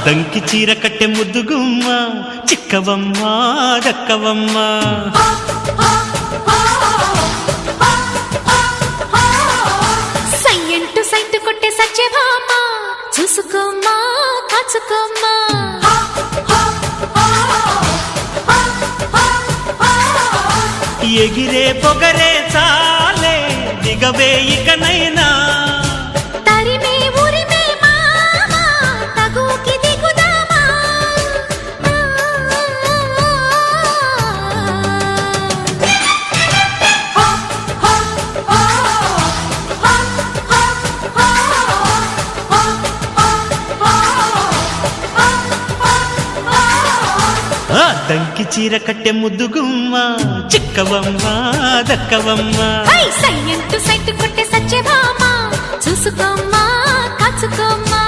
దంకి చీర కట్టె ముద్దుగుమ్మ చిక్కవమ్మ దక్కవమ్మ సయ్యంటు సైంటు కొట్టే సత్యభామ చూసుకోమ్మా కాచుకోమ్మా ఎగిరే పొగరే చాలే దిగవే ఇకనైనా తరిమే ఉరిమే మామ తగుకి దిగుదామా దంకి చీర కట్టె ముద్దుగుమ్మ చిక్కవమ్మ దక్కవమ్మ సయ్యంటు సైంటు కొట్టే సత్యభామ చూసుకోమ్మా కాచుకోమ్మా